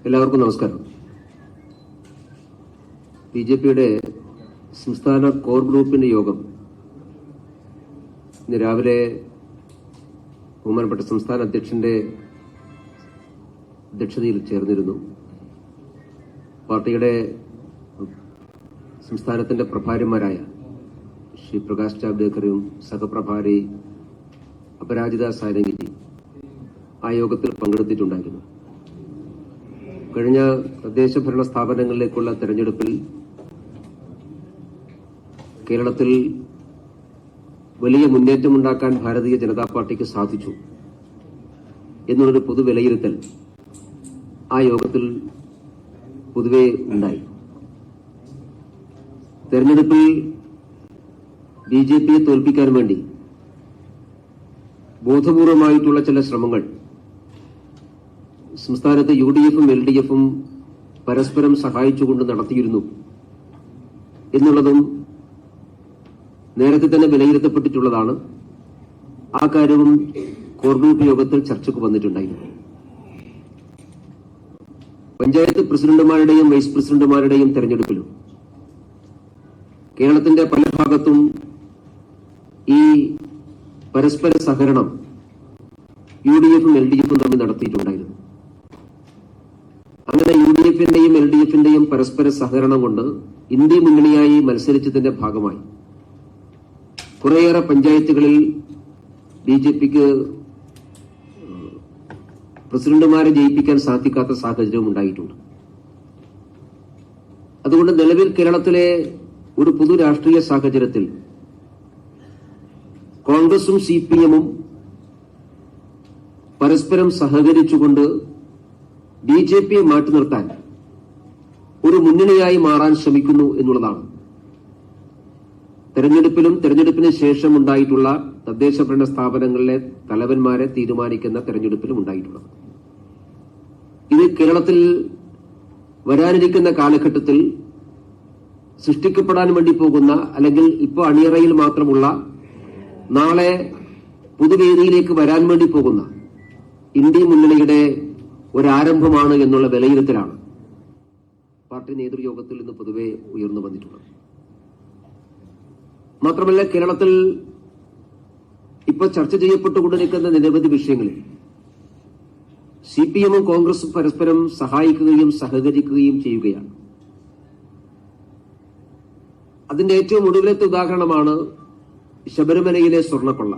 എല്ലാവർക്കും നമസ്കാരം. ബിജെപിയുടെ സംസ്ഥാന കോർ ഗ്രൂപ്പിന്റെ യോഗം ഇന്ന് രാവിലെ ബഹുമാനപ്പെട്ട സംസ്ഥാന അധ്യക്ഷന്റെ അധ്യക്ഷതയിൽ ചേർന്നിരുന്നു. പാർട്ടിയുടെ സംസ്ഥാനത്തിന്റെ പ്രഭാരിമാരായ ശ്രീ പ്രകാശ് ജാവ്ദേക്കറും സഹപ്രഭാരി അപരാജിത സാരംഗിജി ആ യോഗത്തിൽ പങ്കെടുത്തിട്ടുണ്ടായിരുന്നു. കഴിഞ്ഞ തദ്ദേശ ഭരണ സ്ഥാപനങ്ങളിലേക്കുള്ള തെരഞ്ഞെടുപ്പിൽ കേരളത്തിൽ വലിയ മുന്നേറ്റമുണ്ടാക്കാൻ ഭാരതീയ ജനതാ പാർട്ടിക്ക് സാധിച്ചു എന്നുള്ളൊരു പൊതു വിലയിരുത്തൽ ആ യോഗത്തിൽ പൊതുവെ ഉണ്ടായി. തെരഞ്ഞെടുപ്പിൽ ബിജെപിയെ തോൽപ്പിക്കാൻ വേണ്ടി ബോധപൂർവമായിട്ടുള്ള ചില ശ്രമങ്ങൾ സംസ്ഥാനത്ത് യുഡിഎഫും എൽഡിഎഫും പരസ്പരം സഹായിച്ചുകൊണ്ട് നടത്തിയിരുന്നു എന്നുള്ളതും നേരത്തെ തന്നെ വിലയിരുത്തപ്പെട്ടിട്ടുള്ളതാണ്. ആ കാര്യവും കോർ ഗ്രൂപ്പ് യോഗത്തിൽ ചർച്ചയ്ക്ക് വന്നിട്ടുണ്ടായിരുന്നു. പഞ്ചായത്ത് പ്രസിഡന്റുമാരുടെയും വൈസ് പ്രസിഡന്റുമാരുടെയും തെരഞ്ഞെടുപ്പിലും കേരളത്തിന്റെ പല ഭാഗത്തും ഈ പരസ്പര സഹകരണം യുഡിഎഫും എൽഡിഎഫും തമ്മിൽ നടത്തിയിട്ടുണ്ടായിരുന്നു. അങ്ങനെ യുഡിഎഫിന്റെയും എൽഡിഎഫിന്റെയും പരസ്പര സഹകരണം കൊണ്ട് ഇന്ത്യ മുന്നണിയായി മത്സരിച്ചതിന്റെ ഭാഗമായി കുറേയേറെ പഞ്ചായത്തുകളിൽ ബിജെപിക്ക് പ്രസിഡന്റുമാരെ ജയിപ്പിക്കാൻ സാധിക്കാത്ത സാഹചര്യവും ഉണ്ടായിട്ടുണ്ട്. അതുകൊണ്ട് നിലവിൽ കേരളത്തിലെ ഒരു പൊതു രാഷ്ട്രീയ സാഹചര്യത്തിൽ കോൺഗ്രസും സിപിഎമ്മും പരസ്പരം സഹകരിച്ചുകൊണ്ട് ബിജെപിയെ മാറ്റി നിർത്താൻ ഒരു മുന്നണിയായി മാറാൻ ശ്രമിക്കുന്നു എന്നുള്ളതാണ് തെരഞ്ഞെടുപ്പിലും തെരഞ്ഞെടുപ്പിന് ശേഷം ഉണ്ടായിട്ടുള്ള തദ്ദേശ ഭരണ സ്ഥാപനങ്ങളിലെ തലവന്മാരെ തീരുമാനിക്കുന്ന തെരഞ്ഞെടുപ്പിലും ഉണ്ടായിട്ടുള്ളത്. ഇത് കേരളത്തിൽ വരാനിരിക്കുന്ന കാലഘട്ടത്തിൽ സൃഷ്ടിക്കപ്പെടാൻ വേണ്ടി പോകുന്ന, അല്ലെങ്കിൽ ഇപ്പോൾ അണിയറയിൽ മാത്രമുള്ള, നാളെ പൊതുവേദിയിലേക്ക് വരാൻ വേണ്ടി പോകുന്ന ഇന്ത്യ മുന്നണിയുടെ ഒരാരംഭമാണ് എന്നുള്ള വിലയിരുത്തലാണ് പാർട്ടി നേതൃയോഗത്തിൽ നിന്ന് പൊതുവെ ഉയർന്നു വന്നിട്ടുള്ളത്. മാത്രമല്ല, കേരളത്തിൽ ഇപ്പോൾ ചർച്ച ചെയ്യപ്പെട്ടുകൊണ്ടിരിക്കുന്ന നിരവധി വിഷയങ്ങളിൽ സിപിഎമ്മും കോൺഗ്രസും പരസ്പരം സഹായിക്കുകയും സഹകരിക്കുകയും ചെയ്യുകയാണ്. അതിന്റെ ഏറ്റവും ഒടുവിലത്തെ ഉദാഹരണമാണ് ശബരിമലയിലെ സ്വർണ്ണക്കൊള്ള.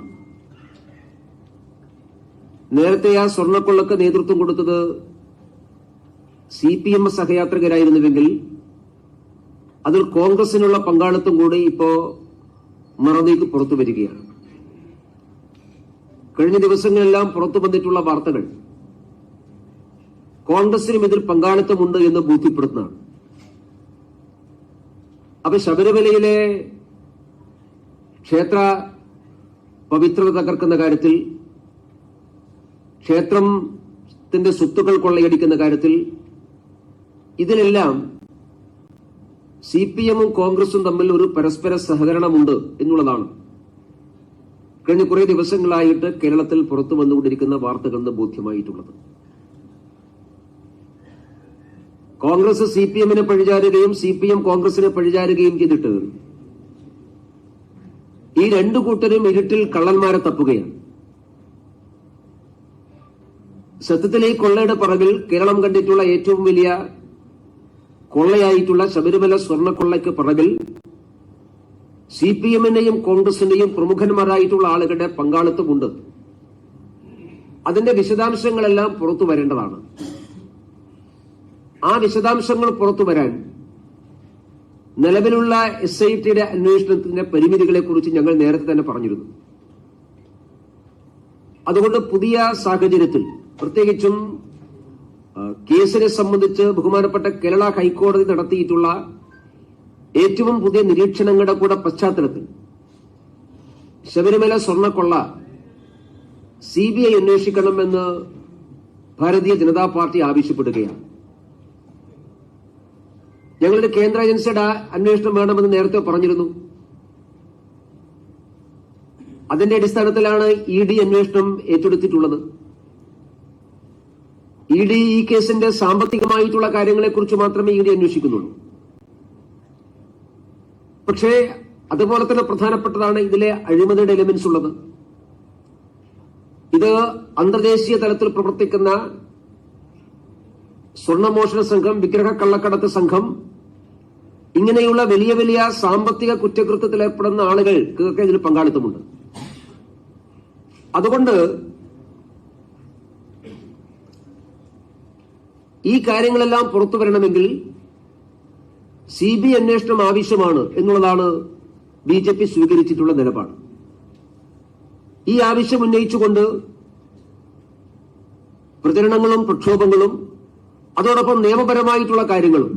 നേരത്തെ ആ സ്വർണ്ണക്കൊള്ളക്ക് നേതൃത്വം കൊടുത്തത് സിപിഎം സഹയാത്രികരായിരുന്നുവെങ്കിൽ അതിൽ കോൺഗ്രസിനുള്ള പങ്കാളിത്തം കൂടി ഇപ്പോ മറന്നേക്ക് പുറത്തു വരികയാണ്. കഴിഞ്ഞ ദിവസങ്ങളെല്ലാം പുറത്തു വന്നിട്ടുള്ള വാർത്തകൾ കോൺഗ്രസിനും ഇതിൽ പങ്കാളിത്തമുണ്ട് എന്ന് ബോധ്യപ്പെടുത്തുന്നതാണ്. അപ്പൊ ശബരിമലയിലെ ക്ഷേത്ര പവിത്രത തകർക്കുന്ന കാര്യത്തിൽ, ക്ഷേത്രത്തിന്റെ സ്വത്തുക്കൾ കൊള്ളയടിക്കുന്ന കാര്യത്തിൽ, ഇതിലെല്ലാം സിപിഎമ്മും കോൺഗ്രസും തമ്മിൽ ഒരു പരസ്പര സഹകരണമുണ്ട് എന്നുള്ളതാണ് കഴിഞ്ഞ കുറെ ദിവസങ്ങളായിട്ട് കേരളത്തിൽ പുറത്തു വന്നുകൊണ്ടിരിക്കുന്ന വാർത്തകളിൽ നിന്ന് ബോധ്യമായിട്ടുള്ളത്. കോൺഗ്രസ് സിപിഎമ്മിനെ പഴിചാരുകയും സിപിഎം കോൺഗ്രസിനെ പഴിചാരുകയും ചെയ്തിട്ട് ഈ രണ്ടു കൂട്ടരും ഇരുട്ടിൽ കള്ളന്മാരെ തപ്പുകയാണ്. സത്യത്തിൽ ഈ കൊള്ളയുടെ പറകിൽ കേരളം കണ്ടിട്ടുള്ള ഏറ്റവും വലിയ കൊള്ളയായിട്ടുള്ള ശബരിമല സ്വർണ്ണക്കൊള്ളയ്ക്ക് പിറകിൽ സിപിഎമ്മിന്റെയും കോൺഗ്രസിന്റെയും പ്രമുഖന്മാരായിട്ടുള്ള ആളുകളുടെ പങ്കാളിത്തമുണ്ട്. അതിന്റെ വിശദാംശങ്ങളെല്ലാം പുറത്തു വരേണ്ടതാണ്. ആ വിശദാംശങ്ങൾ പുറത്തു വരാൻ നിലവിലുള്ള SITയുടെ അന്വേഷണത്തിന്റെ പരിമിതികളെ കുറിച്ച് ഞങ്ങൾ നേരത്തെ തന്നെ പറഞ്ഞിരുന്നു. അതുകൊണ്ട് പുതിയ സാഹചര്യത്തിൽ, പ്രത്യേകിച്ചും കേസിനെ സംബന്ധിച്ച് ബഹുമാനപ്പെട്ട കേരള ഹൈക്കോടതി നടത്തിയിട്ടുള്ള ഏറ്റവും പുതിയ നിരീക്ഷണങ്ങളുടെ കൂടെ പശ്ചാത്തലത്തിൽ ശബരിമല സ്വർണ്ണക്കൊള്ള CBI അന്വേഷിക്കണമെന്ന് ഭാരതീയ ജനതാ പാർട്ടി ആവശ്യപ്പെടുകയാണ്. ഞങ്ങളൊരു കേന്ദ്ര ഏജൻസിയുടെ അന്വേഷണം വേണമെന്ന് നേരത്തെ പറഞ്ഞിരുന്നു. അതിന്റെ അടിസ്ഥാനത്തിലാണ് ED അന്വേഷണം ഏറ്റെടുത്തിട്ടുള്ളത്. ഇ ഡി ഈ കേസിന്റെ സാമ്പത്തികമായിട്ടുള്ള കാര്യങ്ങളെക്കുറിച്ച് മാത്രമേ ഇ ഡി അന്വേഷിക്കുന്നുള്ളൂ. പക്ഷേ അതുപോലെ തന്നെ പ്രധാനപ്പെട്ടതാണ് ഇതിലെ അഴിമതിയുടെ എലിമെന്റ്സ് ഉള്ളത്. ഇത് അന്തർദേശീയ തലത്തിൽ പ്രവർത്തിക്കുന്ന സ്വർണ്ണമോഷണ സംഘം, വിഗ്രഹ കള്ളക്കടത്ത് സംഘം, ഇങ്ങനെയുള്ള വലിയ വലിയ സാമ്പത്തിക കുറ്റകൃത്യത്തിൽ ഏർപ്പെടുന്ന ആളുകൾക്ക് ഇതിൽ പങ്കാളിത്തമുണ്ട്. അതുകൊണ്ട് ഈ കാര്യങ്ങളെല്ലാം പുറത്തു വരണമെങ്കിൽ CBI അന്വേഷണം ആവശ്യമാണ് എന്നുള്ളതാണ് BJP സ്വീകരിച്ചിട്ടുള്ള നിലപാട്. ഈ ആവശ്യം ഉന്നയിച്ചുകൊണ്ട് പ്രചരണങ്ങളും പ്രക്ഷോഭങ്ങളും അതോടൊപ്പം നിയമപരമായിട്ടുള്ള കാര്യങ്ങളും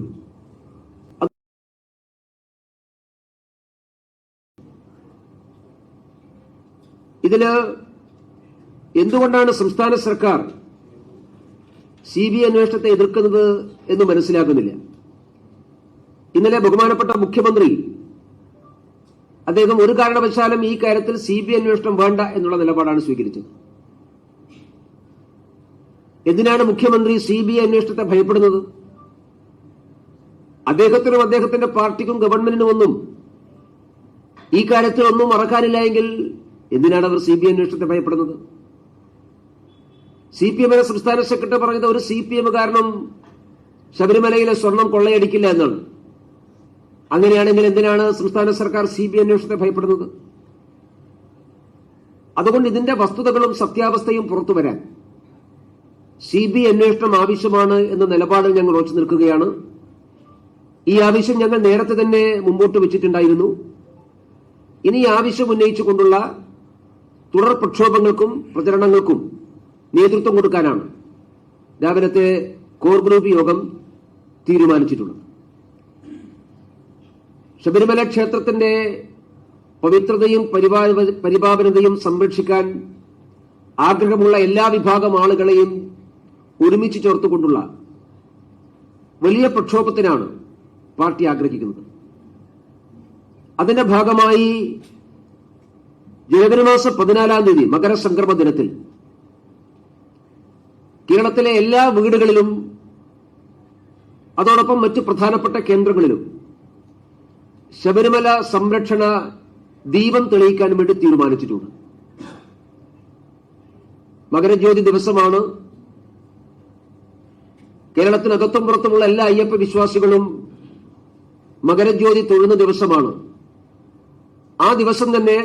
ഇതില് എന്തുകൊണ്ടാണ് സംസ്ഥാന സർക്കാർ CBI അന്വേഷണത്തെ എതിർക്കുന്നത് എന്ന് മനസ്സിലാക്കുന്നില്ല. ഇന്നലെ ബഹുമാനപ്പെട്ട മുഖ്യമന്ത്രി അദ്ദേഹം ഒരു കാരണവശാലും ഈ കാര്യത്തിൽ CBI അന്വേഷണം വേണ്ട എന്നുള്ള നിലപാടാണ് സ്വീകരിച്ചത്. എന്തിനാണ് മുഖ്യമന്ത്രി CBI അന്വേഷണത്തെ ഭയപ്പെടുന്നത്? അദ്ദേഹത്തിനും അദ്ദേഹത്തിന്റെ പാർട്ടിക്കും ഗവൺമെന്റിനും ഒന്നും ഈ കാര്യത്തിൽ ഒന്നും മറക്കാനില്ല എങ്കിൽ എന്തിനാണ് അവർ CBI അന്വേഷണത്തെ ഭയപ്പെടുന്നത്? CPM സംസ്ഥാന സെക്രട്ടറി പറഞ്ഞത് ഒരു CPM കാരണം ശബരിമലയിലെ സ്വർണം കൊള്ളയടിക്കില്ല എന്നാണ്. അങ്ങനെയാണെങ്കിൽ എന്തിനാണ് സംസ്ഥാന സർക്കാർ CBI അന്വേഷണത്തെ ഭയപ്പെടുന്നത്? അതുകൊണ്ട് ഇതിന്റെ വസ്തുതകളും സത്യാവസ്ഥയും പുറത്തു വരാൻ CBI അന്വേഷണം ആവശ്യമാണ് എന്ന നിലപാടിൽ ഞങ്ങൾ ഉറച്ചു നിൽക്കുകയാണ്. ഈ ആവശ്യം ഞങ്ങൾ നേരത്തെ തന്നെ മുമ്പോട്ട് വെച്ചിട്ടുണ്ടായിരുന്നു. ഇനി ഈ ആവശ്യം ഉന്നയിച്ചുകൊണ്ടുള്ള തുടർ പ്രക്ഷോഭങ്ങൾക്കും പ്രചരണങ്ങൾക്കും നേതൃത്വം കൊടുക്കാനാണ് രാവിലത്തെ കോർ ഗ്രൂപ്പ് യോഗം തീരുമാനിച്ചിട്ടുള്ളത്. ശബരിമല ക്ഷേത്രത്തിന്റെ പവിത്രതയും പരിപാവനതയും സംരക്ഷിക്കാൻ ആഗ്രഹമുള്ള എല്ലാ വിഭാഗം ആളുകളെയും ഒരുമിച്ച് ചേർത്തുകൊണ്ടുള്ള വലിയ പ്രക്ഷോഭത്തിനാണ് പാർട്ടി ആഗ്രഹിക്കുന്നത്. അതിന്റെ ഭാഗമായി ജനുവരി മാസം 14-ാം തീയതി മകരസംക്രമ ദിനത്തിൽ കേരളത്തിലെ എല്ലാ വീടുകളിലും അതോടൊപ്പം മറ്റ് പ്രധാനപ്പെട്ട കേന്ദ്രങ്ങളിലും ശബരിമല സംരക്ഷണ ദീപം തെളിയിക്കാൻ വേണ്ടി തീരുമാനിച്ചിട്ടുണ്ട്. മകരജ്യോതി ദിവസമാണ്. കേരളത്തിനകത്തും പുറത്തുമുള്ള എല്ലാ അയ്യപ്പ വിശ്വാസികളും മകരജ്യോതി തൊഴുന്ന ദിവസമാണ്. ആ ദിവസം തന്നെ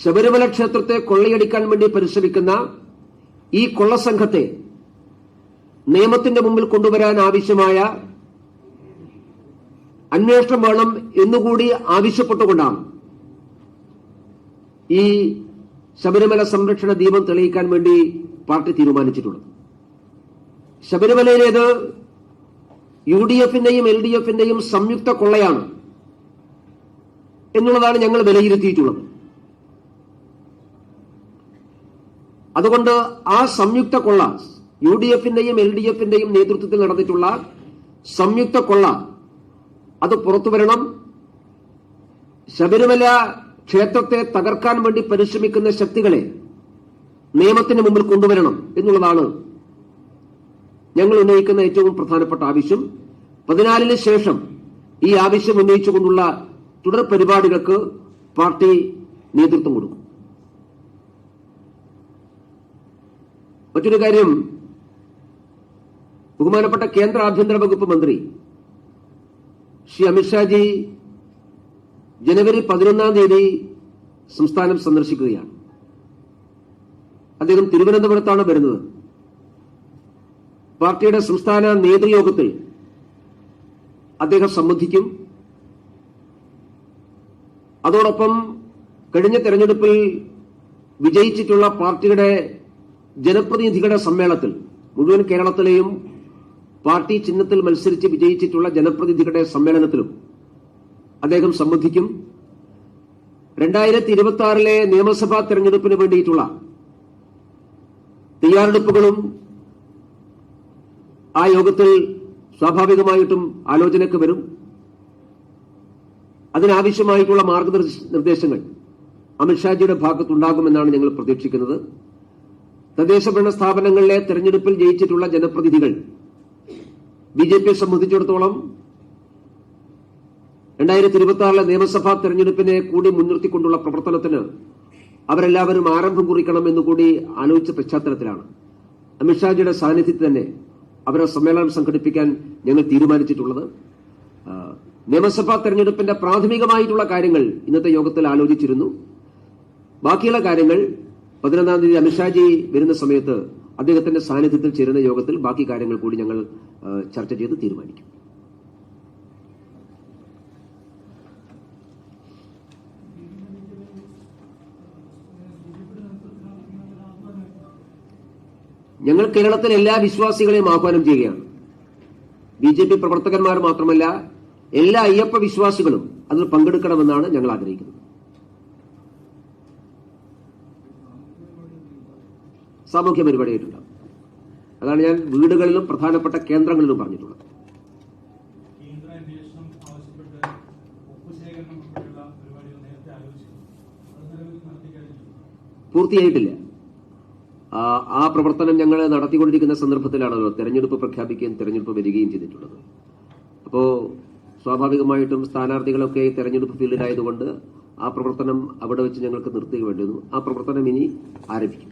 ശബരിമല ക്ഷേത്രത്തെ കൊള്ളയടിക്കാൻ വേണ്ടി പരിശ്രമിക്കുന്ന ഈ കൊള്ളസംഘത്തെ നിയമത്തിന്റെ മുമ്പിൽ കൊണ്ടുവരാൻ ആവശ്യമായ അന്വേഷണം വേണം എന്നുകൂടി ആവശ്യപ്പെട്ടുകൊണ്ടാണ് ഈ ശബരിമല സംരക്ഷണ ദീപം തെളിയിക്കാൻ വേണ്ടി പാർട്ടി തീരുമാനിച്ചിട്ടുള്ളത്. ശബരിമലയിലേത് UDF-ന്റെയും LDF-ന്റെയും സംയുക്ത കൊള്ളയാണ് എന്നുള്ളതാണ് ഞങ്ങൾ വിലയിരുത്തിയിട്ടുള്ളത്. അതുകൊണ്ട് ആ സംയുക്ത കൊള്ള, UDF-ന്റെയും LDF-ന്റെയും നേതൃത്വത്തിൽ നടന്നിട്ടുള്ള സംയുക്ത കൊള്ള അത് പുറത്തുവരണം. ശബരിമല ക്ഷേത്രത്തെ തകർക്കാൻ വേണ്ടി പരിശ്രമിക്കുന്ന ശക്തികളെ നിയമത്തിന് മുമ്പിൽ കൊണ്ടുവരണം എന്നുള്ളതാണ് ഞങ്ങൾ ഉന്നയിക്കുന്ന ഏറ്റവും പ്രധാനപ്പെട്ട ആവശ്യം. 14-ന് ശേഷം ഈ ആവശ്യം ഉന്നയിച്ചുകൊണ്ടുള്ള തുടർ പരിപാടികൾക്ക് പാർട്ടി നേതൃത്വം കൊടുക്കും. മറ്റൊരു കാര്യം, ബഹുമാനപ്പെട്ട കേന്ദ്ര ആഭ്യന്തര വകുപ്പ് മന്ത്രി ശ്രീ അമിത്ഷാജി ജനുവരി 11-ാം തീയതി സംസ്ഥാനം സന്ദർശിക്കുകയാണ്. അദ്ദേഹം തിരുവനന്തപുരത്താണ് വരുന്നത്. പാർട്ടിയുടെ സംസ്ഥാന നേതൃയോഗത്തിൽ അദ്ദേഹം സംബന്ധിക്കും. അതോടൊപ്പം കഴിഞ്ഞ തെരഞ്ഞെടുപ്പിൽ വിജയിച്ചിട്ടുള്ള പാർട്ടിയുടെ ജനപ്രതിനിധികളുടെ സമ്മേളനത്തിൽ, മുഴുവൻ കേരളത്തിലെയും പാർട്ടി ചിഹ്നത്തിൽ മത്സരിച്ച് വിജയിച്ചിട്ടുള്ള ജനപ്രതിനിധികളുടെ സമ്മേളനത്തിലും അദ്ദേഹം സംബന്ധിക്കും. 2026-ലെ നിയമസഭാ തെരഞ്ഞെടുപ്പിന് വേണ്ടിയിട്ടുള്ള തയ്യാറെടുപ്പുകളും ആ യോഗത്തിൽ സ്വാഭാവികമായിട്ടും ആലോചനയ്ക്ക് വരും. അതിനാവശ്യമായിട്ടുള്ള മാർഗനിർദ്ദേശങ്ങൾ അമിത്ഷാജിയുടെ ഭാഗത്തുണ്ടാകുമെന്നാണ് ഞങ്ങൾ പ്രതീക്ഷിക്കുന്നത്. തദ്ദേശ ഭരണ സ്ഥാപനങ്ങളിലെ തെരഞ്ഞെടുപ്പിൽ ജയിച്ചിട്ടുള്ള ജനപ്രതിനിധികൾ ബിജെപിയെ സംബന്ധിച്ചിടത്തോളം 2026 നിയമസഭാ തെരഞ്ഞെടുപ്പിനെ കൂടി മുൻനിർത്തിക്കൊണ്ടുള്ള പ്രവർത്തനത്തിന് അവരെല്ലാവരും ആരംഭം കുറിക്കണം എന്നുകൂടി ആലോചിച്ച പശ്ചാത്തലത്തിലാണ് അമിത്ഷാജിയുടെ സാന്നിധ്യത്തിൽ തന്നെ അവരെ സമ്മേളനം സംഘടിപ്പിക്കാൻ ഞങ്ങൾ തീരുമാനിച്ചിട്ടുള്ളത്. നിയമസഭാ തെരഞ്ഞെടുപ്പിന്റെ പ്രാഥമികമായിട്ടുള്ള കാര്യങ്ങൾ ഇന്നത്തെ യോഗത്തിൽ ആലോചിച്ചിരുന്നു. ബാക്കിയുള്ള കാര്യങ്ങൾ 11-ാം തീയതി അമിത്ഷാജി വരുന്ന സമയത്ത് അദ്ദേഹത്തിന്റെ സാന്നിധ്യത്തിൽ ചേരുന്ന യോഗത്തിൽ ബാക്കി കാര്യങ്ങൾ കൂടി ഞങ്ങൾ ചർച്ച ചെയ്ത് തീരുമാനിക്കും. ഞങ്ങൾ കേരളത്തിലെ എല്ലാ വിശ്വാസികളെയും ആഹ്വാനം ചെയ്യുകയാണ്. ബിജെപി പ്രവർത്തകന്മാർ മാത്രമല്ല, എല്ലാ അയ്യപ്പ വിശ്വാസികളും അതിൽ പങ്കെടുക്കണമെന്നാണ് ഞങ്ങൾ ആഗ്രഹിക്കുന്നത്. സാമൂഹ്യ പരിപാടിയായിട്ടുണ്ട്. അതാണ് ഞാൻ വീടുകളിലും പ്രധാനപ്പെട്ട കേന്ദ്രങ്ങളിലും പറഞ്ഞിട്ടുള്ളത്. പൂർത്തിയായിട്ടില്ല. ആ പ്രവർത്തനം ഞങ്ങൾ നടത്തിക്കൊണ്ടിരിക്കുന്ന സന്ദർഭത്തിലാണല്ലോ തെരഞ്ഞെടുപ്പ് പ്രഖ്യാപിക്കുകയും തെരഞ്ഞെടുപ്പ് വരികയും ചെയ്തിട്ടുള്ളത്. അപ്പോ സ്വാഭാവികമായിട്ടും സ്ഥാനാർത്ഥികളൊക്കെ തെരഞ്ഞെടുപ്പ് ഫീൽഡിലായതുകൊണ്ട് ആ പ്രവർത്തനം അവിടെ വെച്ച് ഞങ്ങൾക്ക് നിർത്തുക വേണ്ടിയിരുന്നു. ആ പ്രവർത്തനം ഇനി ആരംഭിക്കും.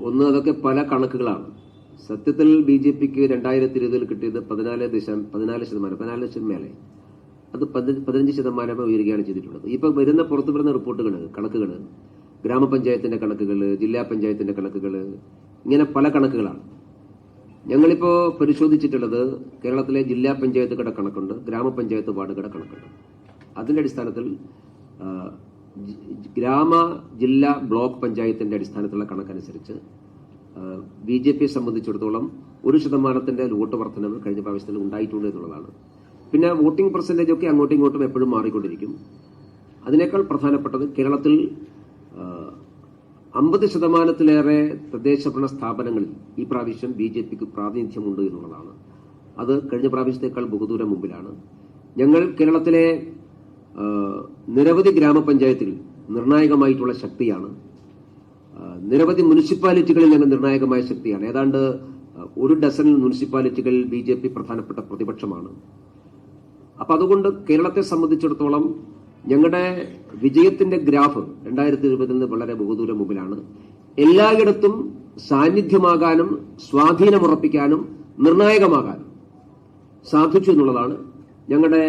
ഒന്ന്, അതൊക്കെ പല കണക്കുകളാണ്. സത്യത്തിൽ ബിജെപിക്ക് 2020 കിട്ടിയത് 14% ലക്ഷം മേലെ, അത് 15% ഉയരുകയാണ് ചെയ്തിട്ടുള്ളത്. ഇപ്പൊ പുറത്തു വരുന്ന കണക്കുകൾ ഗ്രാമപഞ്ചായത്തിന്റെ കണക്കുകൾ, ജില്ലാ പഞ്ചായത്തിന്റെ കണക്കുകൾ, ഇങ്ങനെ പല കണക്കുകളാണ്. ഞങ്ങളിപ്പോ പരിശോധിച്ചിട്ടുള്ളത് കേരളത്തിലെ ജില്ലാ പഞ്ചായത്തുകളുടെ കണക്കുണ്ട്, ഗ്രാമപഞ്ചായത്ത് വാർഡുകളുടെ കണക്കുണ്ട്. അതിന്റെ അടിസ്ഥാനത്തിൽ ഗ്രാമ, ജില്ലാ, ബ്ലോക്ക് പഞ്ചായത്തിന്റെ അടിസ്ഥാനത്തിലുള്ള കണക്കനുസരിച്ച് ബിജെപിയെ സംബന്ധിച്ചിടത്തോളം 1% വോട്ട് വർധനവ് കഴിഞ്ഞ പ്രാവശ്യത്തിൽ ഉണ്ടായിട്ടുണ്ട് എന്നുള്ളതാണ്. പിന്നെ വോട്ടിംഗ് പെർസെന്റേജ് ഒക്കെ അങ്ങോട്ടും ഇങ്ങോട്ടും എപ്പോഴും മാറിക്കൊണ്ടിരിക്കും. അതിനേക്കാൾ പ്രധാനപ്പെട്ടത് കേരളത്തിൽ 50%-ലേറെ തദ്ദേശ ഭരണ സ്ഥാപനങ്ങളിൽ ഈ പ്രാവശ്യം ബിജെപിക്ക് പ്രാതിനിധ്യമുണ്ട് എന്നുള്ളതാണ്. അത് കഴിഞ്ഞ പ്രാവശ്യത്തേക്കാൾ ബഹുദൂരം മുമ്പിലാണ്. ഞങ്ങൾ കേരളത്തിലെ നിരവധി ഗ്രാമപഞ്ചായത്തുകൾ നിർണായകമായിട്ടുള്ള ശക്തിയാണ്. നിരവധി മുനിസിപ്പാലിറ്റികളിൽ ഞങ്ങൾ നിർണായകമായ ശക്തിയാണ്. ഏതാണ്ട് 1 ഡസൻ മുനിസിപ്പാലിറ്റികൾ ബിജെപി പ്രധാനപ്പെട്ട പ്രതിപക്ഷമാണ്. അപ്പൊ അതുകൊണ്ട് കേരളത്തെ സംബന്ധിച്ചിടത്തോളം ഞങ്ങളുടെ വിജയത്തിന്റെ ഗ്രാഫ് 2020 വളരെ ബഹുദൂരം മുമ്പിലാണ്. എല്ലായിടത്തും സാന്നിധ്യമാകാനും സ്വാധീനമുറപ്പിക്കാനും നിർണായകമാകാനും സാധിച്ചു എന്നുള്ളതാണ് ഞങ്ങളുടെ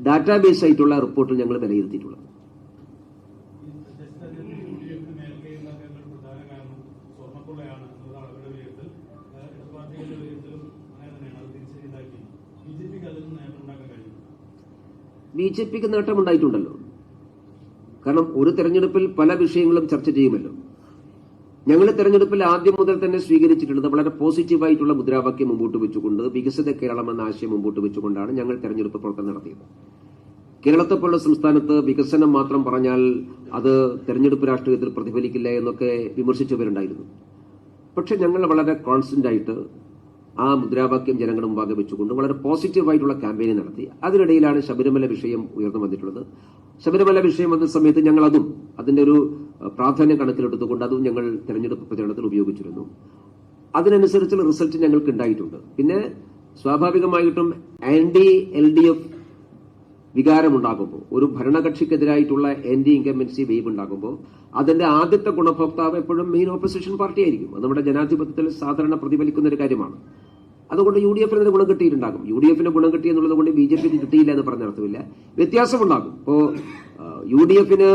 ഡാറ്റാബേസ് ആയിട്ടുള്ള റിപ്പോർട്ടിൽ ഞങ്ങൾ വിലയിരുത്തിയിട്ടുള്ളത്. ബിജെപിക്ക് നേട്ടമുണ്ടായിട്ടുണ്ടല്ലോ. കാരണം ഒരു തെരഞ്ഞെടുപ്പിൽ പല വിഷയങ്ങളും ചർച്ച ചെയ്യുമല്ലോ. ഞങ്ങൾ തെരഞ്ഞെടുപ്പിൽ ആദ്യം മുതൽ തന്നെ സ്വീകരിച്ചിട്ടുള്ളത് വളരെ പോസിറ്റീവായിട്ടുള്ള മുദ്രാവാക്യം മുമ്പോട്ട് വെച്ചുകൊണ്ട് വികസിത കേരളം എന്ന ആശയം മുമ്പോട്ട് വെച്ചുകൊണ്ടാണ് ഞങ്ങൾ തെരഞ്ഞെടുപ്പ് പ്രവർത്തനം നടത്തിയത്. കേരളത്തെ പോലുള്ള സംസ്ഥാനത്ത് വികസനം മാത്രം പറഞ്ഞാൽ അത് തെരഞ്ഞെടുപ്പ് രാഷ്ട്രീയത്തിൽ പ്രതിഫലിക്കില്ല എന്നൊക്കെ വിമർശിച്ചവരുണ്ടായിരുന്നു. പക്ഷെ ഞങ്ങൾ വളരെ കോൺസ്റ്റന്റ് ആയിട്ട് ആ മുദ്രാവാക്യം ജനങ്ങളുടെ മുമ്പാകെ വെച്ചുകൊണ്ട് വളരെ പോസിറ്റീവായിട്ടുള്ള ക്യാമ്പയിൻ നടത്തി. അതിനിടയിലാണ് ശബരിമല വിഷയം ഉയർന്നു വന്നിട്ടുള്ളത്. ശബരിമല വിഷയം വന്ന സമയത്ത് ഞങ്ങൾ അതിന്റെ ഒരു പ്രാധാന്യം കണക്കിലെടുത്തുകൊണ്ട് അതും ഞങ്ങൾ തെരഞ്ഞെടുപ്പ് പ്രചരണത്തിൽ ഉപയോഗിച്ചിരുന്നു. അതിനനുസരിച്ചുള്ള റിസൾട്ട് ഞങ്ങൾക്ക് ഉണ്ടായിട്ടുണ്ട്. പിന്നെ സ്വാഭാവികമായിട്ടും ആന്റി LDF വികാരമുണ്ടാകുമ്പോൾ, ഒരു ഭരണകക്ഷിക്കെതിരായിട്ടുള്ള ആന്റി ഇൻകംബൻസി വേവ് ഉണ്ടാകുമ്പോൾ അതിന്റെ ആദ്യത്തെ ഗുണഭോക്താവ് എപ്പോഴും മെയിൻ ഓപ്പോസിഷൻ പാർട്ടി ആയിരിക്കും. അത് നമ്മുടെ ജനാധിപത്യത്തിൽ സാധാരണ പ്രതിഫലിക്കുന്ന ഒരു കാര്യമാണ്. അതുകൊണ്ട് UDF ന് ഗുണം കിട്ടിയിട്ടുണ്ടാകും. UDF ന് ഗുണം കിട്ടി എന്നുള്ളത് കൊണ്ട് BJPക്ക് കിട്ടിയില്ല എന്ന് പറഞ്ഞ അർത്ഥമില്ല. വ്യത്യാസമുണ്ടാകും. ഇപ്പോ UDF ന്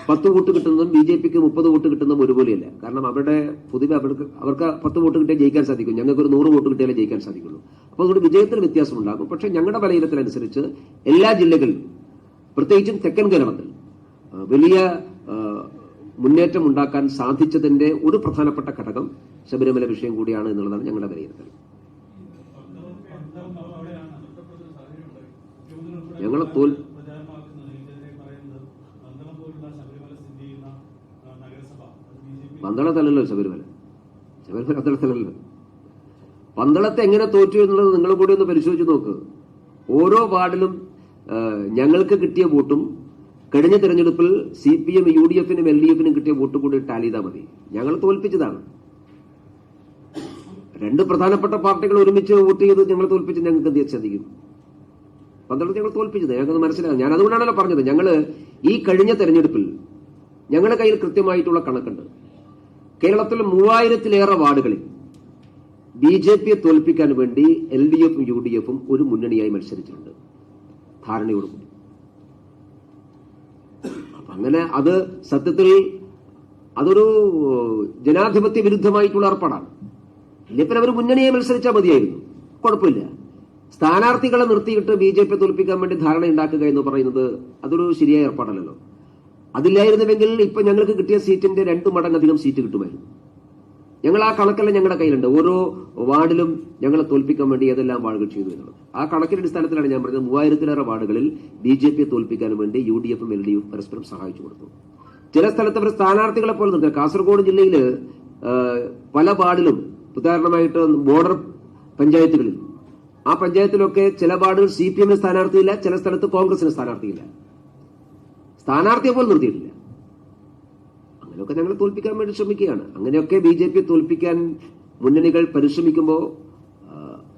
10 വോട്ട് കിട്ടുന്നതും BJPക്ക് 30 വോട്ട് കിട്ടുന്നതും ഒരുപോലെയല്ല. കാരണം പൊതുവെ അവർക്ക് 10 വോട്ട് കിട്ടിയാൽ ജയിക്കാൻ സാധിക്കും, ഞങ്ങൾക്ക് ഒരു 100 വോട്ട് കിട്ടിയാലേ ജയിക്കാൻ സാധിക്കുള്ളൂ. അപ്പോൾ അതുകൊണ്ട് വിജയത്തിൽ വ്യത്യാസമുണ്ടാകും. പക്ഷെ ഞങ്ങളുടെ വിലയിരുത്തലനുസരിച്ച് എല്ലാ ജില്ലകളിലും, പ്രത്യേകിച്ചും തെക്കൻ കേരളത്തിൽ വലിയ മുന്നേറ്റം ഉണ്ടാക്കാൻ സാധിച്ചതിന്റെ ഒരു പ്രധാനപ്പെട്ട ഘടകം ശബരിമല വിഷയം കൂടിയാണ് എന്നുള്ളതാണ് ഞങ്ങളുടെ വിലയിരുത്തൽ. ഞങ്ങളെ പന്തളത്തല്ലല്ലോ ശബരിമല പന്തളത്തല്ലല്ലോ. പന്തളത്തെ എങ്ങനെ തോറ്റു എന്നുള്ളത് നിങ്ങൾ കൂടി ഒന്ന് പരിശോധിച്ച് നോക്ക്. ഓരോ വാർഡിലും ഞങ്ങൾക്ക് കിട്ടിയ വോട്ടും കഴിഞ്ഞ തെരഞ്ഞെടുപ്പിൽ CPM, UDFനും LDFനും കിട്ടിയ വോട്ട് കൂടി ടാലി ചെയ്താൽ മതി. ഞങ്ങൾ തോൽപ്പിച്ചതാണ്. രണ്ട് പ്രധാനപ്പെട്ട പാർട്ടികൾ ഒരുമിച്ച് വോട്ട് ചെയ്ത് ഞങ്ങൾ തോൽപ്പിച്ച് ഞങ്ങൾക്ക് എന്ത് സാധിക്കും? പന്തളത്ത് ഞങ്ങൾ തോൽപ്പിച്ചത് ഞങ്ങൾക്ക് മനസ്സിലാകും. ഞാൻ അതുകൊണ്ടാണല്ലോ പറഞ്ഞത്, ഞങ്ങള് ഈ കഴിഞ്ഞ തെരഞ്ഞെടുപ്പിൽ ഞങ്ങളുടെ കയ്യിൽ കൃത്യമായിട്ടുള്ള കണക്കുണ്ട്. കേരളത്തിൽ 3000-ലേറെ വാർഡുകളിൽ BJPയെ തോൽപ്പിക്കാൻ വേണ്ടി LDFും UDFും ഒരു മുന്നണിയായി മത്സരിച്ചിട്ടുണ്ട്, ധാരണയോടുകൂടി. അങ്ങനെ അത് സത്യത്തിൽ അതൊരു ജനാധിപത്യ വിരുദ്ധമായിട്ടുള്ള ഏർപ്പാടാണ്. ഇല്ലെങ്കിൽ അവർ മുന്നണിയെ മത്സരിച്ചാൽ മതിയായിരുന്നു, കുഴപ്പമില്ല. സ്ഥാനാർത്ഥികളെ നിർത്തിയിട്ട് BJPയെ തോൽപ്പിക്കാൻ വേണ്ടി ധാരണ ഉണ്ടാക്കുക എന്ന് പറയുന്നത് അതൊരു ശരിയായ ഏർപ്പാടല്ലല്ലോ. അതില്ലായിരുന്നുവെങ്കിൽ ഇപ്പൊ ഞങ്ങൾക്ക് കിട്ടിയ സീറ്റിന്റെ 2 മടങ്ങധികം സീറ്റ് കിട്ടുമായിരുന്നു. ഞങ്ങൾ ആ കണക്കെല്ലാം ഞങ്ങളുടെ കയ്യിലുണ്ട്. ഓരോ വാർഡിലും ഞങ്ങളെ തോൽപ്പിക്കാൻ വേണ്ടി ഏതെല്ലാം വാർഡുകൾ ചെയ്തു എന്നുള്ളത് ആ കണക്കിന്റെ അടിസ്ഥാനത്തിലാണ് ഞാൻ പറഞ്ഞത്. 3000-ലേറെ വാർഡുകളിൽ BJPയെ തോൽപ്പിക്കാൻ വേണ്ടി UDFും LDFും പരസ്പരം സഹായിച്ചു കൊടുത്തു. ചില സ്ഥലത്ത് അവർ സ്ഥാനാർത്ഥികളെ പോലെ നിർത്തുക. കാസർഗോഡ് ജില്ലയിൽ പല വാർഡിലും, ഉദാഹരണമായിട്ട് ബോർഡർ പഞ്ചായത്തുകളിൽ, ആ പഞ്ചായത്തിലൊക്കെ ചില വാർഡുകൾ CPMന് സ്ഥാനാർത്ഥിയില്ല, ചില സ്ഥലത്ത് കോൺഗ്രസിന് സ്ഥാനാർത്ഥിയില്ല, സ്ഥാനാർത്ഥിയെ പോലും നിർത്തിയിട്ടില്ല. അങ്ങനെയൊക്കെ ഞങ്ങൾ തോൽപ്പിക്കാൻ വേണ്ടി ശ്രമിക്കുകയാണ്. അങ്ങനെയൊക്കെ BJPയെ തോൽപ്പിക്കാൻ മുന്നണികൾ പരിശ്രമിക്കുമ്പോൾ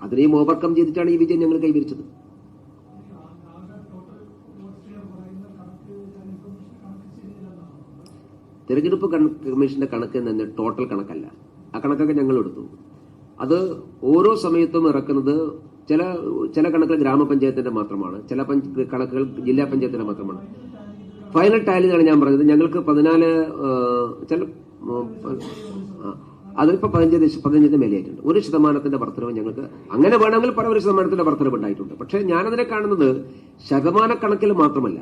അതിനെയും ഓവർകം ചെയ്തിട്ടാണ് ഈ വിജയം ഞങ്ങൾ കൈവരിച്ചത്. തെരഞ്ഞെടുപ്പ് കമ്മീഷന്റെ കണക്ക് തന്നെ ടോട്ടൽ കണക്കല്ല. ആ കണക്കൊക്കെ ഞങ്ങൾ എടുത്തു. അത് ഓരോ സമയത്തും ഇറക്കുന്നത് ചില കണക്കുകൾ ഗ്രാമപഞ്ചായത്തിന്റെ മാത്രമാണ്, ചില കണക്കുകൾ ജില്ലാ പഞ്ചായത്തിന്റെ മാത്രമാണ്. ഫൈനൽ ടാലിയാണ് ഞാൻ പറഞ്ഞത്. ഞങ്ങൾക്ക് 14 അതിലിപ്പോ 15 മേലെയായിട്ടുണ്ട്. 1% വർധനവ് ഞങ്ങൾക്ക് അങ്ങനെ വേണമെങ്കിൽ 1% വർധനവ് ഉണ്ടായിട്ടുണ്ട്. പക്ഷെ ഞാനതിനെ കാണുന്നത് ശതമാനക്കണക്കിൽ മാത്രമല്ല.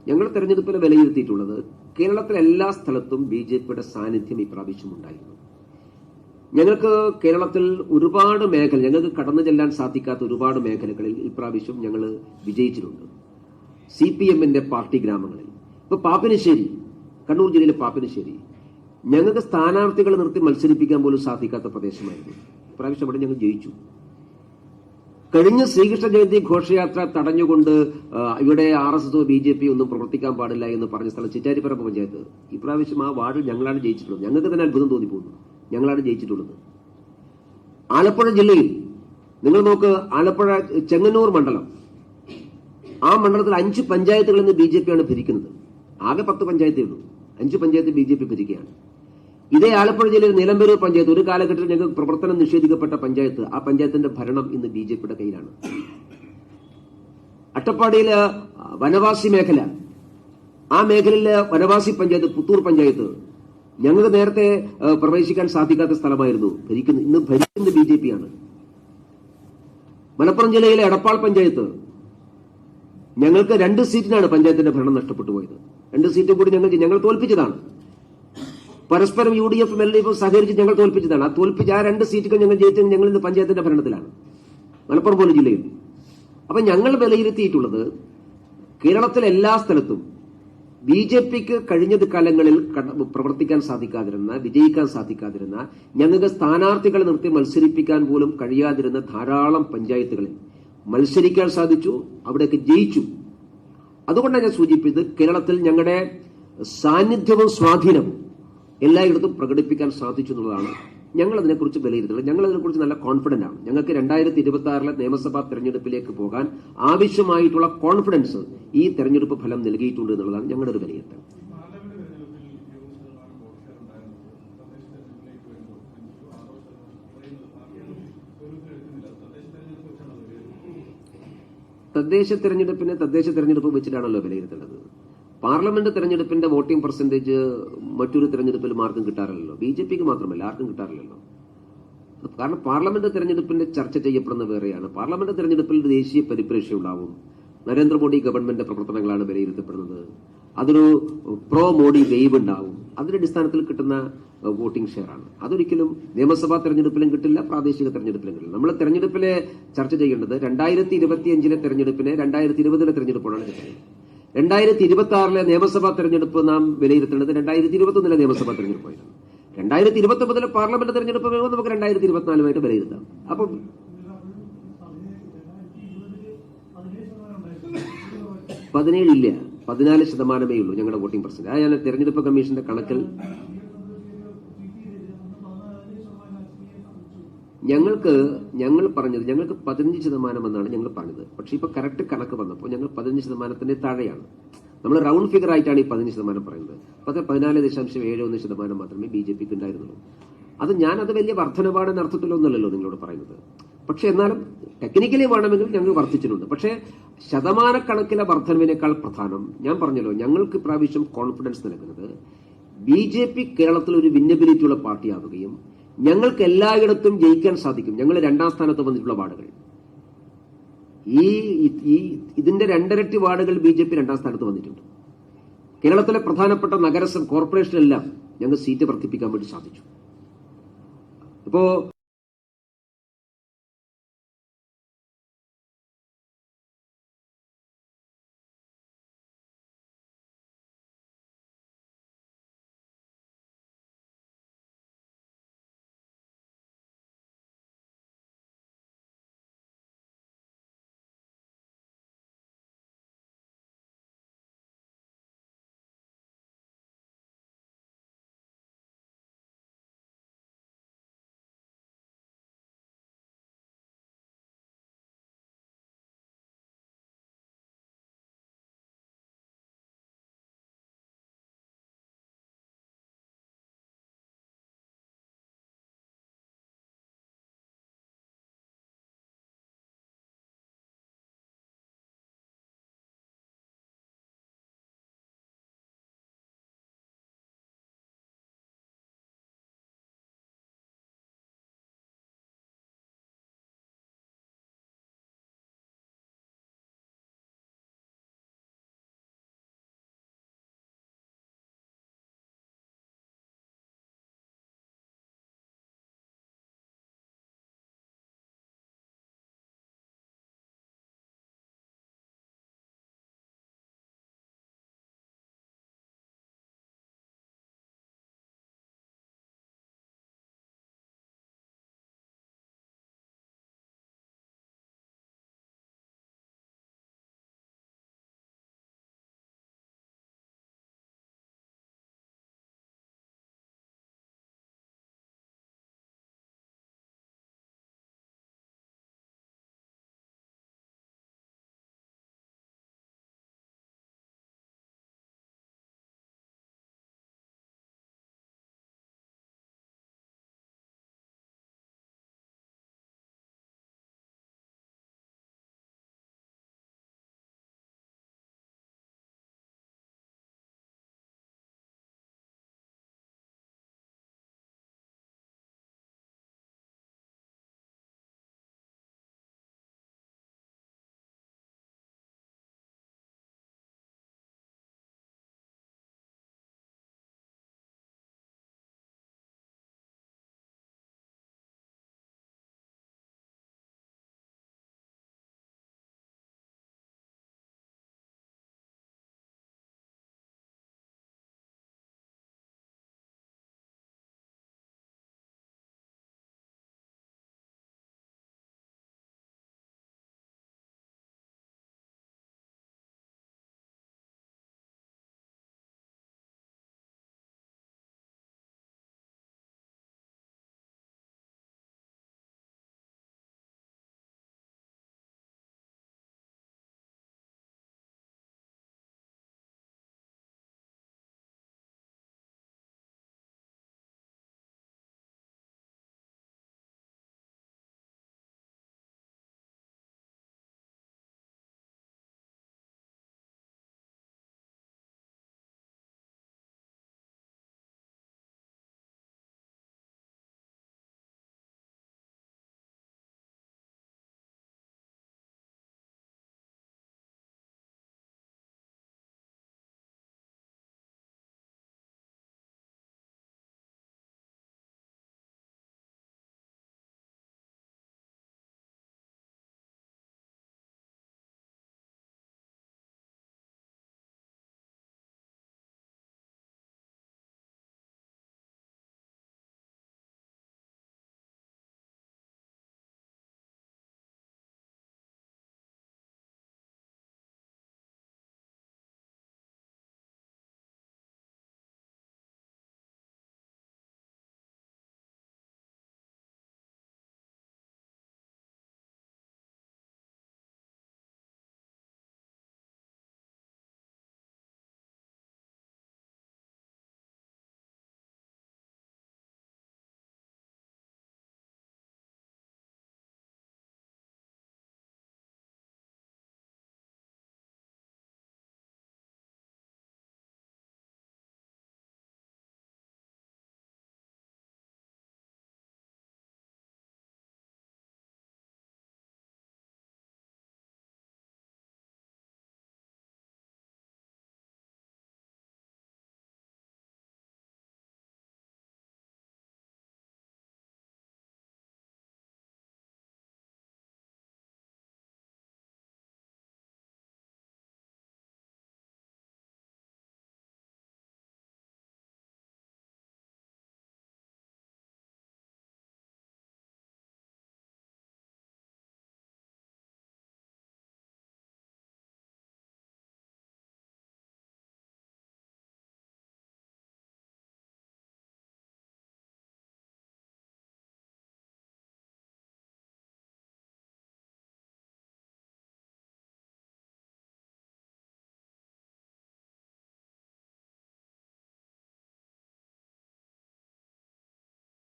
ഞങ്ങൾ തെരഞ്ഞെടുപ്പിൽ വിലയിരുത്തിയിട്ടുള്ളത് കേരളത്തിലെ എല്ലാ സ്ഥലത്തും BJPയുടെ സാന്നിധ്യം ഇപ്രാവശ്യം ഉണ്ടായിരുന്നു. ഞങ്ങൾക്ക് കേരളത്തിൽ ഒരുപാട് മേഖല, ഞങ്ങൾക്ക് കടന്നു ചെല്ലാൻ സാധിക്കാത്ത ഒരുപാട് മേഖലകളിൽ ഇപ്രാവശ്യം ഞങ്ങൾ വിജയിച്ചിട്ടുണ്ട്. CPMന്റെ പാർട്ടി ഗ്രാമങ്ങളിൽ, ഇപ്പൊ പാപ്പിനിശ്ശേരി, കണ്ണൂർ ജില്ലയിലെ പാപ്പിനിശ്ശേരി, ഞങ്ങൾക്ക് സ്ഥാനാർത്ഥികളെ നിർത്തി മത്സരിപ്പിക്കാൻ പോലും സാധിക്കാത്ത പ്രദേശമായിരുന്നു. ഇപ്രാവശ്യം അവിടെ ഞങ്ങൾ ജയിച്ചു. കഴിഞ്ഞ ശ്രീകൃഷ്ണ ജയന്തി ഘോഷയാത്ര തടഞ്ഞുകൊണ്ട് ഇവിടെ RSSO BJP ഒന്നും പ്രവർത്തിക്കാൻ പാടില്ല എന്ന് പറഞ്ഞ സ്ഥലം ചിറ്റാരിപ്പറമ്പ് പഞ്ചായത്ത്, ഇപ്രാവശ്യം ആ വാർഡ് ഞങ്ങളാണ് ജയിച്ചിട്ടുള്ളത്. ഞങ്ങൾക്ക് തന്നെ അത്ഭുതം തോന്നിപ്പോകുന്നു, ഞങ്ങളാണ് ജയിച്ചിട്ടുള്ളത്. ആലപ്പുഴ ജില്ലയിൽ നിങ്ങൾ നോക്ക്, ആലപ്പുഴ ചെങ്ങന്നൂർ മണ്ഡലം, ആ മണ്ഡലത്തിൽ 5 പഞ്ചായത്തുകളിൽ നിന്ന് BJPയാണ് ഭരിക്കുന്നത്. ആകെ 10 പഞ്ചായത്തേ ഉള്ളൂ, 5 പഞ്ചായത്ത് BJP ഭരിക്കുകയാണ്. ഇതേ ആലപ്പുഴ ജില്ലയിൽ നിലമ്പൂർ പഞ്ചായത്ത്, ഒരു കാലഘട്ടത്തിൽ ഞങ്ങൾക്ക് പ്രവർത്തനം നിഷേധിക്കപ്പെട്ട പഞ്ചായത്ത്, ആ പഞ്ചായത്തിന്റെ ഭരണം ഇന്ന് BJPയുടെ കയ്യിലാണ്. അട്ടപ്പാടിയിലെ വനവാസി മേഖല, ആ മേഖലയിലെ വനവാസി പഞ്ചായത്ത്, പുത്തൂർ പഞ്ചായത്ത്, ഞങ്ങൾക്ക് നേരത്തെ പ്രവേശിക്കാൻ സാധിക്കാത്ത സ്ഥലമായിരുന്നു, ഇന്ന് ഭരിക്കുന്നത് BJPയാണ്. മലപ്പുറം ജില്ലയിലെ എടപ്പാൾ പഞ്ചായത്ത്, ഞങ്ങൾക്ക് 2 സീറ്റിനാണ് പഞ്ചായത്തിന്റെ ഭരണം നഷ്ടപ്പെട്ടു പോയത്. 2 സീറ്റും കൂടി ഞങ്ങൾ തോൽപ്പിച്ചതാണ്. പരസ്പരം UDFും LDFും സഹകരിച്ച് ഞങ്ങൾ തോൽപ്പിച്ചതാണ്. ആ 2 സീറ്റുകൾ ഞങ്ങൾ ജയിച്ചത് ഞങ്ങൾ ഇന്ന് പഞ്ചായത്തിന്റെ ഭരണത്തിലാണ്, മലപ്പുറം പോലെ ജില്ലയിൽ. അപ്പൊ ഞങ്ങൾ വിലയിരുത്തിയിട്ടുള്ളത് കേരളത്തിലെ എല്ലാ സ്ഥലത്തും BJPക്ക് കഴിഞ്ഞ കാലങ്ങളിൽ പ്രവർത്തിക്കാൻ സാധിക്കാതിരുന്ന, വിജയിക്കാൻ സാധിക്കാതിരുന്ന, ഞങ്ങൾക്ക് സ്ഥാനാർത്ഥികളെ നിർത്തി മത്സരിപ്പിക്കാൻ പോലും കഴിയാതിരുന്ന ധാരാളം പഞ്ചായത്തുകളിൽ മത്സരിക്കാൻ സാധിച്ചു, അവിടെയൊക്കെ ജയിച്ചു. അതുകൊണ്ടാണ് ഞാൻ സൂചിപ്പിച്ചത്, കേരളത്തിൽ ഞങ്ങളുടെ സാന്നിധ്യവും സ്വാധീനവും എല്ലായിടത്തും പ്രകടിപ്പിക്കാൻ സാധിച്ചു എന്നുള്ളതാണ് ഞങ്ങൾ അതിനെക്കുറിച്ച് വിലയിരുത്തുന്നത്. ഞങ്ങൾ അതിനെക്കുറിച്ച് നല്ല കോൺഫിഡന്റ് ആണ്. ഞങ്ങൾക്ക് 2026 നിയമസഭാ തെരഞ്ഞെടുപ്പിലേക്ക് പോകാൻ ആവശ്യമായിട്ടുള്ള കോൺഫിഡൻസ് ഈ തെരഞ്ഞെടുപ്പ് ഫലം നൽകിയിട്ടുണ്ട് എന്നുള്ളതാണ് ഞങ്ങളുടെ ഒരു വിലയിരുത്തൽ. തദ്ദേശ തെരഞ്ഞെടുപ്പ് വെച്ചിട്ടാണല്ലോ വിലയിരുത്തേണ്ടത്. പാർലമെന്റ് തെരഞ്ഞെടുപ്പിന്റെ വോട്ടിംഗ് പെർസെന്റേജ് മറ്റൊരു തെരഞ്ഞെടുപ്പിൽ ആർക്കും കിട്ടാറില്ലല്ലോ, BJPക്ക് മാത്രമല്ല, ആർക്കും കിട്ടാറില്ലല്ലോ. കാരണം പാർലമെന്റ് തെരഞ്ഞെടുപ്പിന്റെ ചർച്ച ചെയ്യപ്പെടുന്ന വേറെയാണ്. പാർലമെന്റ് തെരഞ്ഞെടുപ്പിൽ ദേശീയ പരിപ്രേക്ഷ്യം ഉണ്ടാവും. നരേന്ദ്രമോദി ഗവൺമെന്റിന്റെ പ്രവർത്തനങ്ങളാണ് വിലയിരുത്തപ്പെടുന്നത്. അതൊരു പ്രോ മോഡി വേവ് ഉണ്ടാവും. അതിന്റെ അടിസ്ഥാനത്തിൽ കിട്ടുന്ന വോട്ടിംഗ് ഷെയർ ആണ്. അതൊരിക്കലും നിയമസഭാ തെരഞ്ഞെടുപ്പിലും കിട്ടില്ല, പ്രാദേശിക തെരഞ്ഞെടുപ്പിലും കിട്ടില്ല. നമ്മൾ തെരഞ്ഞെടുപ്പിലെ ചർച്ച ചെയ്യേണ്ടത് 2025 തെരഞ്ഞെടുപ്പിനെ 2020 തെരഞ്ഞെടുപ്പോഴാണ് കിട്ടുന്നത്. 2026 നിയമസഭാ തെരഞ്ഞെടുപ്പ് നാം വിലയിരുത്തേണ്ടത് 2021 നിയമസഭാ തെരഞ്ഞെടുപ്പായിരുന്നു. 2029 പാർലമെന്റ് തെരഞ്ഞെടുപ്പ് വരുമ്പോൾ നമുക്ക് 2024 വിലയിരുത്താം. അപ്പൊ 17 ഇല്ല, 14% ഉള്ളൂ ഞങ്ങളുടെ വോട്ടിംഗ് പെർസെന്റ്. ഞാൻ തെരഞ്ഞെടുപ്പ് കമ്മീഷന്റെ കണക്കിൽ ഞങ്ങൾ പറഞ്ഞത് ഞങ്ങൾക്ക് 15% എന്നാണ് ഞങ്ങൾ പറഞ്ഞത്. പക്ഷെ ഇപ്പൊ കറക്റ്റ് കണക്ക് വന്നപ്പോൾ ഞങ്ങൾ 15% താഴെയാണ്. നമ്മൾ റൗണ്ട് ഫിഗർ ആയിട്ടാണ് ഈ 15% പറയുന്നത്. 14.71% മാത്രമേ BJPക്ക് ഉണ്ടായിരുന്നുള്ളൂ. ഞാനത് വലിയ വർധനപാടെന്ന അർത്ഥത്തിലൊന്നുമല്ലല്ലോ നിങ്ങളോട് പറയുന്നത്. പക്ഷെ എന്നാലും ടെക്നിക്കലി വേണമെങ്കിൽ ഞങ്ങൾ വർദ്ധിച്ചിട്ടുണ്ട്. പക്ഷേ ശതമാനക്കണക്കിലെ വർധനവിനേക്കാൾ പ്രധാനം ഞാൻ പറഞ്ഞല്ലോ, ഞങ്ങൾക്ക് ഇപ്രാവശ്യം കോൺഫിഡൻസ് നൽകുന്നത് BJP കേരളത്തിൽ ഒരു വിന്നബിലിറ്റി ഉള്ള പാർട്ടിയാവുകയും ഞങ്ങൾക്ക് എല്ലായിടത്തും ജയിക്കാൻ സാധിക്കും. ഞങ്ങൾ 2ാം സ്ഥാനത്ത് വന്നിട്ടുള്ള വാർഡുകൾ, ഇതിന്റെ 2 വാർഡുകൾ BJP 2ാം സ്ഥാനത്ത് വന്നിട്ടുണ്ട്. കേരളത്തിലെ പ്രധാനപ്പെട്ട നഗരസഭ കോർപ്പറേഷനെല്ലാം ഞങ്ങൾ സീറ്റ് വർദ്ധിപ്പിക്കാൻ വേണ്ടി സാധിച്ചു. ഇപ്പോ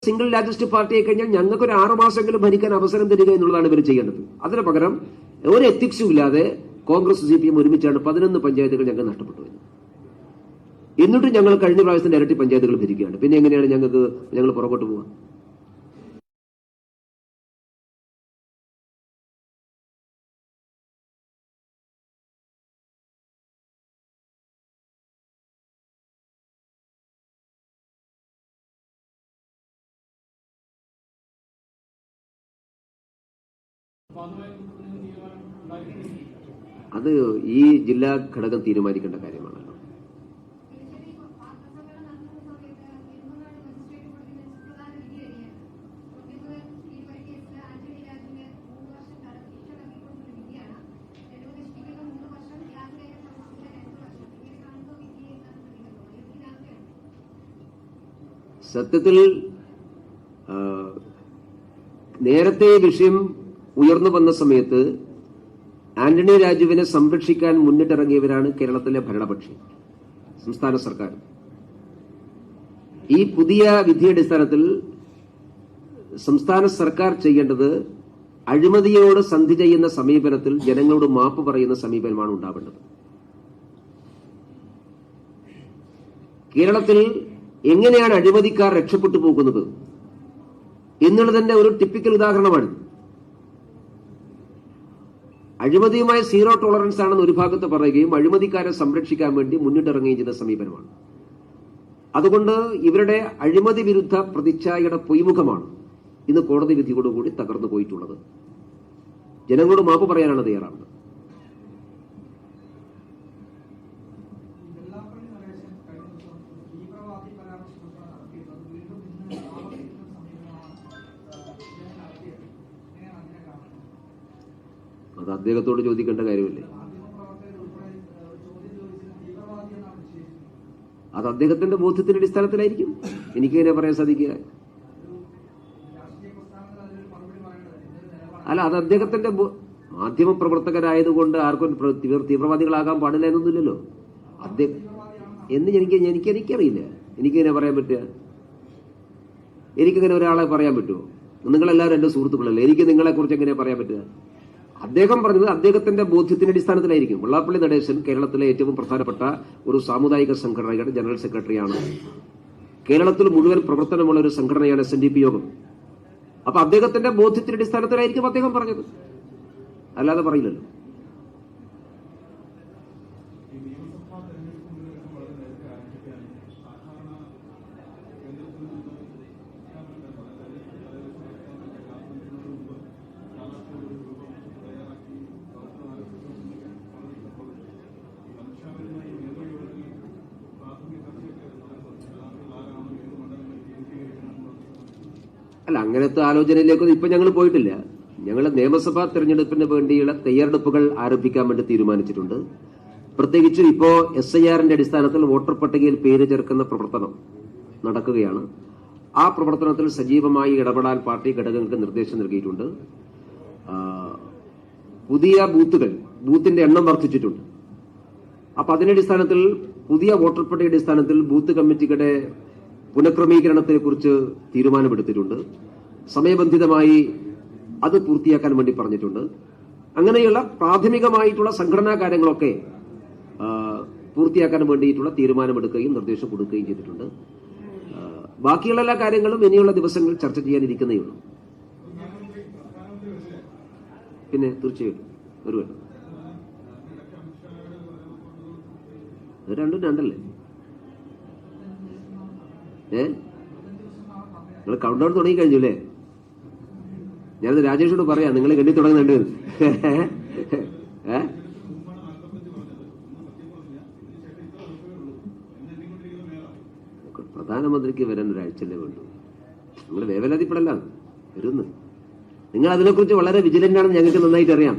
സിംഗിൾ ലാർജസ്റ്റ് പാർട്ടി ആയി കഴിഞ്ഞാൽ ഞങ്ങൾക്ക് ഒരു 6 മാസമെങ്കിലും ഭരിക്കാൻ അവസരം തരിക എന്നുള്ളതാണ് ഇവർ ചെയ്യേണ്ടത്. അതിന് പകരം ഒരു എത്തിക്സും ഇല്ലാതെ കോൺഗ്രസ് CPM ഒരുമിച്ചാണ് 11 പഞ്ചായത്തുകൾ ഞങ്ങൾക്ക് നഷ്ടപ്പെട്ടു. എന്നിട്ട് ഞങ്ങൾ കഴിഞ്ഞ പ്രാവശ്യത്തിന്റെ ഇരട്ടി പഞ്ചായത്തുകൾ ഭരിക്കുകയാണ്. പിന്നെ എങ്ങനെയാണ് ഞങ്ങൾ പുറകോട്ട് പോവുക? അത് ഈ ജില്ലാ ഘടകം തീരുമാനിക്കേണ്ട കാര്യമാണല്ലോ. സത്യത്തിൽ നേരത്തെ വിഷയം ഉയർന്നു വന്ന സമയത്ത് ആന്റണി രാജുവിനെ സംരക്ഷിക്കാൻ മുന്നിട്ടിറങ്ങിയവരാണ് കേരളത്തിലെ ഭരണപക്ഷി, സംസ്ഥാന സർക്കാർ. ഈ പുതിയ വിധിയുടെ അടിസ്ഥാനത്തിൽ സംസ്ഥാന സർക്കാർ ചെയ്യേണ്ടത് അഴിമതിയോട് സന്ധി ചെയ്യുന്ന സമീപനത്തിൽ ജനങ്ങളോട് മാപ്പ് പറയുന്ന സമീപനമാണ് ഉണ്ടാവേണ്ടത്. കേരളത്തിൽ എങ്ങനെയാണ് അഴിമതിക്കാർ രക്ഷപ്പെട്ടു പോകുന്നത് എന്നുള്ളതിന്റെ ഒരു ടിപ്പിക്കൽ ഉദാഹരണമാണ്. അഴിമതിയുമായി സീറോ ടോളറൻസ് ആണെന്ന് ഒരു ഭാഗത്ത് പറയുകയും അഴിമതിക്കാരെ സംരക്ഷിക്കാൻ വേണ്ടി മുന്നിട്ടിറങ്ങുകയും ചെയ്ത സമീപനമാണ്. അതുകൊണ്ട് ഇവരുടെ അഴിമതി വിരുദ്ധ പ്രതിച്ഛായയുടെ പൊയ്മുഖമാണ് ഇന്ന് കോടതി വിധിയോടുകൂടി തകർന്നു പോയിട്ടുള്ളത്. ജനങ്ങളോട് മാപ്പ് പറയാനാണ് തയ്യാറാവുന്നത്. അത് അദ്ദേഹത്തോട് ചോദിക്കേണ്ട കാര്യമല്ലേ? അത് അദ്ദേഹത്തിന്റെ ബോധ്യത്തിന്റെ അടിസ്ഥാനത്തിലായിരിക്കും. എനിക്കിങ്ങനെ പറയാൻ സാധിക്കുക അല്ല. അത് അദ്ദേഹത്തിന്റെ മാധ്യമ പ്രവർത്തകരായതുകൊണ്ട് ആർക്കും തീവ്രവാദികളാകാൻ പാടില്ല എന്നൊന്നുമില്ലല്ലോ. അദ്ദേഹം എനിക്കറിയില്ല. എനിക്കിങ്ങനെ പറയാൻ പറ്റുക? എനിക്കിങ്ങനെ ഒരാളെ പറയാൻ പറ്റുമോ? നിങ്ങളെല്ലാവരും എന്റെ സുഹൃത്തുക്കളല്ലേ, എനിക്ക് നിങ്ങളെ കുറിച്ച് എങ്ങനെ പറയാൻ പറ്റുക? അദ്ദേഹം പറഞ്ഞത് അദ്ദേഹത്തിന്റെ ബോധ്യത്തിന്റെ അടിസ്ഥാനത്തിലായിരിക്കും. വെള്ളാപ്പള്ളി നടേശൻ കേരളത്തിലെ ഏറ്റവും പ്രധാനപ്പെട്ട ഒരു സാമുദായിക സംഘടനയുടെ ജനറൽ സെക്രട്ടറിയാണ്. കേരളത്തിൽ മുഴുവൻ പ്രവർത്തനമുള്ള ഒരു സംഘടനയാണ് SNDP യോഗം. അപ്പൊ അദ്ദേഹത്തിന്റെ ബോധ്യത്തിന്റെ അടിസ്ഥാനത്തിലായിരിക്കും അദ്ദേഹം പറഞ്ഞത്, അല്ലാതെ പറയില്ലല്ലോ. അല്ല, അങ്ങനത്തെ ആലോചനയിലേക്കൊന്നും ഇപ്പൊ ഞങ്ങൾ പോയിട്ടില്ല. ഞങ്ങൾ നിയമസഭാ തെരഞ്ഞെടുപ്പിന് വേണ്ടിയുള്ള തയ്യാറെടുപ്പുകൾ ആരംഭിക്കാൻ വേണ്ടി തീരുമാനിച്ചിട്ടുണ്ട്. പ്രത്യേകിച്ചും ഇപ്പോ SIR-ന്റെ അടിസ്ഥാനത്തിൽ വോട്ടർ പട്ടികയിൽ പേര് ചേർക്കുന്ന പ്രവർത്തനം നടക്കുകയാണ്. ആ പ്രവർത്തനത്തിൽ സജീവമായി ഇടപെടാൻ പാർട്ടി ഘടകങ്ങൾക്ക് നിർദ്ദേശം നൽകിയിട്ടുണ്ട്. പുതിയ ബൂത്തിന്റെ എണ്ണം വർദ്ധിച്ചിട്ടുണ്ട്. അപ്പൊ അതിന്റെ അടിസ്ഥാനത്തിൽ പുതിയ വോട്ടർ പട്ടികയുടെ അടിസ്ഥാനത്തിൽ ബൂത്ത് കമ്മിറ്റികളുടെ പുനഃക്രമീകരണത്തെ കുറിച്ച് തീരുമാനമെടുത്തിട്ടുണ്ട്. സമയബന്ധിതമായി അത് പൂർത്തിയാക്കാൻ വേണ്ടി പറഞ്ഞിട്ടുണ്ട്. അങ്ങനെയുള്ള പ്രാഥമികമായിട്ടുള്ള സംഘടനാ കാര്യങ്ങളൊക്കെ പൂർത്തിയാക്കാൻ വേണ്ടിയിട്ടുള്ള തീരുമാനമെടുക്കുകയും നിർദ്ദേശം കൊടുക്കുകയും ചെയ്തിട്ടുണ്ട്. ബാക്കിയുള്ള എല്ലാ കാര്യങ്ങളും ഇനിയുള്ള ദിവസങ്ങൾ ചർച്ച ചെയ്യാനിരിക്കുന്നേ ഉള്ളൂ. പിന്നെ തീർച്ചയായിട്ടും ഒരു വേണം, രണ്ടും രണ്ടല്ലേ? നിങ്ങൾ കൗണ്ട് ഡൗൺ തുടങ്ങി കഴിഞ്ഞു അല്ലേ? ഞാനത് രാജേഷോട് പറയാം, നിങ്ങൾ കണ്ടി തുടങ്ങുന്നുണ്ട്. പ്രധാനമന്ത്രിക്ക് വരാൻ ഒരാഴ്ചയല്ലേ വേണ്ടു. നിങ്ങൾ വേവലാതിപ്പെടല്ല, വരുന്നു. നിങ്ങൾ അതിനെക്കുറിച്ച് വളരെ വിജിലന്റ് ആണെന്ന് ഞങ്ങൾക്ക് നന്നായിട്ട് അറിയാം.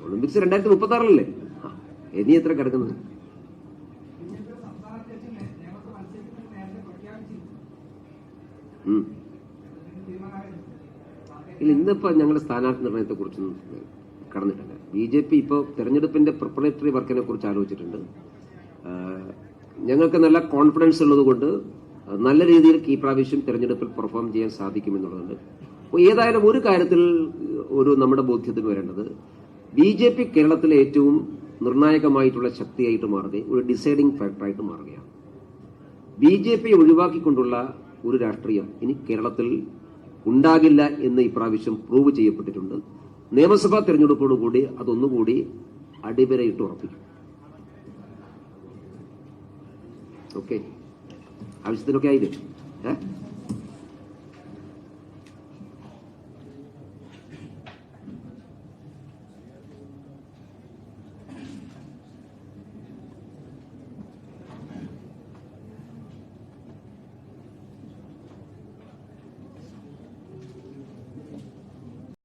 ഒളിമ്പിക്സ് 2036 ഇനി എത്ര കിടക്കുന്നത്? ഇല്ല, ഇന്നിപ്പോ ഞങ്ങളുടെ സ്ഥാനാർത്ഥി നിർണയത്തെ കുറിച്ചൊന്നും കടന്നിട്ടില്ല. BJP ഇപ്പോൾ തെരഞ്ഞെടുപ്പിന്റെ പ്രിപ്പറേറ്ററി വർക്കിനെ കുറിച്ച് ആലോചിച്ചിട്ടുണ്ട്. ഞങ്ങൾക്ക് നല്ല കോൺഫിഡൻസ് ഉള്ളതുകൊണ്ട് നല്ല രീതിയിൽ ഈ പ്രാവശ്യം തെരഞ്ഞെടുപ്പിൽ പെർഫോം ചെയ്യാൻ സാധിക്കുമെന്നുള്ളതുണ്ട്. അപ്പോൾ ഏതായാലും ഒരു കാര്യത്തിൽ നമ്മുടെ ബോധ്യത്തിന് വരേണ്ടത് BJP കേരളത്തിലെ ഏറ്റവും നിർണായകമായിട്ടുള്ള ശക്തിയായിട്ട് മാറുകയും ഒരു ഡിസൈഡിംഗ് ഫാക്ടറായിട്ട് മാറുകയാണ്. BJP ഒഴിവാക്കിക്കൊണ്ടുള്ള ഒരു രാഷ്ട്രീയം ഇനി കേരളത്തിൽ ഉണ്ടാകില്ല എന്ന് ഇപ്രാവശ്യം പ്രൂവ് ചെയ്യപ്പെട്ടിട്ടുണ്ട്. നിയമസഭാ തെരഞ്ഞെടുപ്പോടുകൂടി അതൊന്നുകൂടി അടിവരയിട്ട് ഉറപ്പിക്കും. ഓക്കെ, ആവശ്യത്തിനൊക്കെ ആയില്ലേ?